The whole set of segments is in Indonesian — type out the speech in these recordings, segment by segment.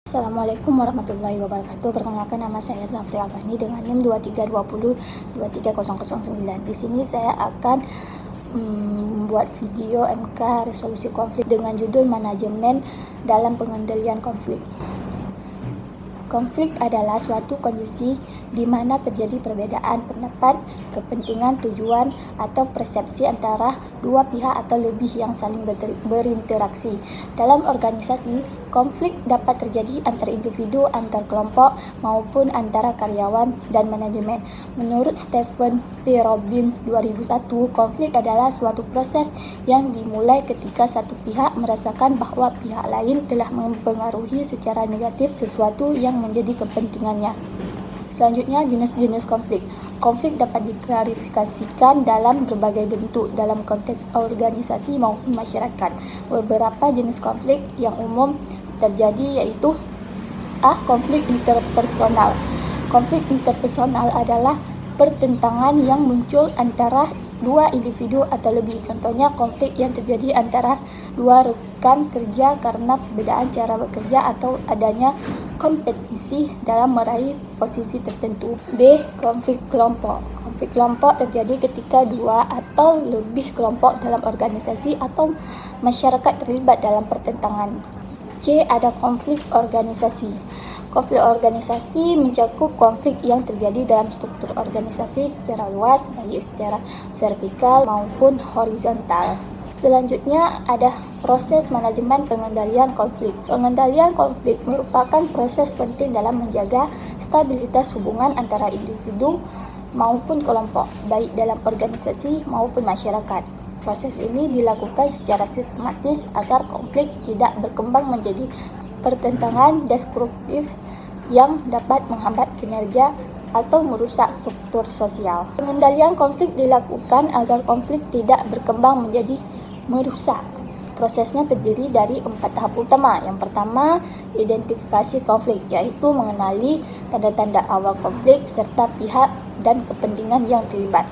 Assalamualaikum warahmatullahi wabarakatuh. Perkenalkan, nama saya Zafri Alfani dengan NIM 2320 23009. Di sini saya akan membuat video MK resolusi konflik dengan judul manajemen dalam pengendalian konflik. Konflik adalah suatu kondisi di mana terjadi perbedaan pendapat, kepentingan, tujuan, atau persepsi antara dua pihak atau lebih yang saling berinteraksi. Dalam organisasi, konflik dapat terjadi antar individu, antar kelompok, maupun antara karyawan dan manajemen. Menurut Stephen P. Robbins 2001, konflik adalah suatu proses yang dimulai ketika satu pihak merasakan bahwa pihak lain telah mempengaruhi secara negatif sesuatu yang menjadi kepentingannya. Selanjutnya, jenis-jenis konflik. Konflik dapat diklarifikasikan dalam berbagai bentuk dalam konteks organisasi maupun masyarakat. Beberapa jenis konflik yang umum terjadi yaitu konflik interpersonal. Konflik interpersonal adalah pertentangan yang muncul antara dua individu atau lebih. Contohnya, konflik yang terjadi antara dua rekan kerja karena perbedaan cara bekerja atau adanya kompetisi dalam meraih posisi tertentu. B. Konflik kelompok. Konflik kelompok terjadi ketika dua atau lebih kelompok dalam organisasi atau masyarakat terlibat dalam pertentangan. C. Ada konflik organisasi. Konflik organisasi mencakup konflik yang terjadi dalam struktur organisasi secara luas, baik secara vertikal maupun horizontal. Selanjutnya ada proses manajemen pengendalian konflik. Pengendalian konflik merupakan proses penting dalam menjaga stabilitas hubungan antara individu maupun kelompok, baik dalam organisasi maupun masyarakat. Proses ini dilakukan secara sistematis agar konflik tidak berkembang menjadi pertentangan destruktif yang dapat menghambat kinerja atau merusak struktur sosial. Pengendalian konflik dilakukan agar konflik tidak berkembang menjadi merusak. Prosesnya terdiri dari 4 tahap utama. Yang pertama, identifikasi konflik, yaitu mengenali tanda-tanda awal konflik serta pihak dan kepentingan yang terlibat.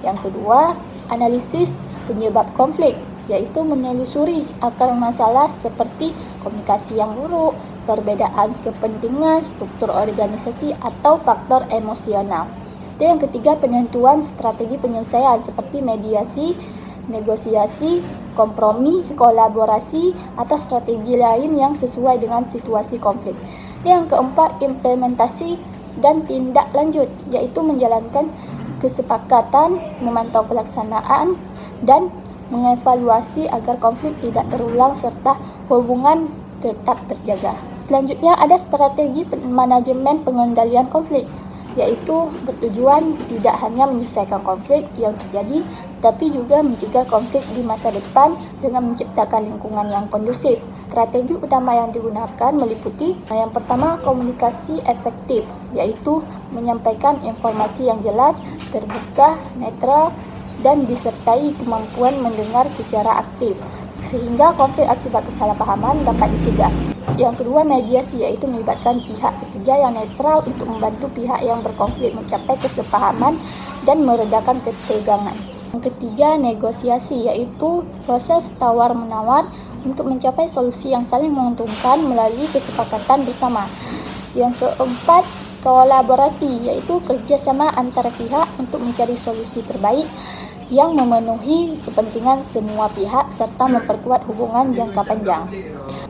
Yang kedua, analisis penyebab konflik, yaitu menelusuri akar masalah seperti komunikasi yang buruk, perbedaan kepentingan, struktur organisasi, atau faktor emosional. Dan yang ketiga, penentuan strategi penyelesaian seperti mediasi, negosiasi, kompromi, kolaborasi, atau strategi lain yang sesuai dengan situasi konflik. Dan yang keempat, implementasi dan tindak lanjut, yaitu menjalankan kesepakatan, memantau pelaksanaan, dan mengevaluasi agar konflik tidak terulang serta hubungan tetap terjaga. Selanjutnya ada strategi manajemen pengendalian konflik, yaitu bertujuan tidak hanya menyelesaikan konflik yang terjadi, tapi juga mencegah konflik di masa depan dengan menciptakan lingkungan yang kondusif. Strategi utama yang digunakan meliputi yang pertama, komunikasi efektif, yaitu menyampaikan informasi yang jelas, terbuka, netral, dan disertai kemampuan mendengar secara aktif, sehingga konflik akibat kesalahpahaman dapat dicegah. Yang kedua, mediasi, yaitu melibatkan pihak ketiga yang netral untuk membantu pihak yang berkonflik mencapai kesepahaman dan meredakan ketegangan. Yang ketiga, negosiasi, yaitu proses tawar-menawar untuk mencapai solusi yang saling menguntungkan melalui kesepakatan bersama. Yang keempat, kolaborasi, yaitu kerjasama antara pihak untuk mencari solusi terbaik yang memenuhi kepentingan semua pihak serta memperkuat hubungan jangka panjang.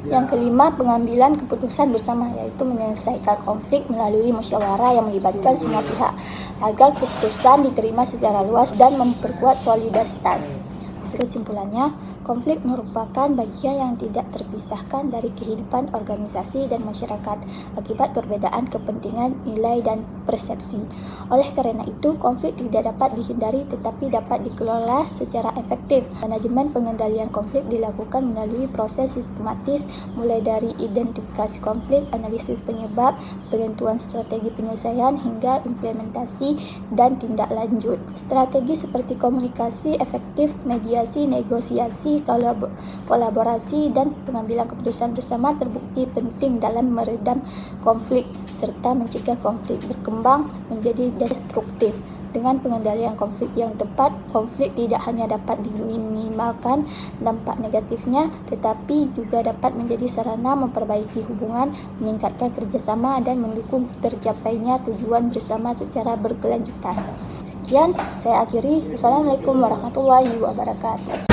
Yang kelima, pengambilan keputusan bersama, yaitu menyelesaikan konflik melalui musyawarah yang melibatkan semua pihak agar keputusan diterima secara luas dan memperkuat solidaritas. Kesimpulannya, konflik merupakan bagian yang tidak terpisahkan dari kehidupan organisasi dan masyarakat akibat perbedaan kepentingan, nilai, dan persepsi. Oleh karena itu, konflik tidak dapat dihindari tetapi dapat dikelola secara efektif. Manajemen pengendalian konflik dilakukan melalui proses sistematis mulai dari identifikasi konflik, analisis penyebab, penentuan strategi penyelesaian, hingga implementasi dan tindak lanjut. Strategi seperti komunikasi efektif, mediasi, negosiasi, kolaborasi, dan pengambilan keputusan bersama terbukti penting dalam meredam konflik serta mencegah konflik berkembang menjadi destruktif. Dengan pengendalian konflik yang tepat, konflik tidak hanya dapat diminimalkan dampak negatifnya, tetapi juga dapat menjadi sarana memperbaiki hubungan, meningkatkan kerjasama dan mendukung tercapainya tujuan bersama secara berkelanjutan. Sekian, saya akhiri. Wassalamualaikum warahmatullahi wabarakatuh.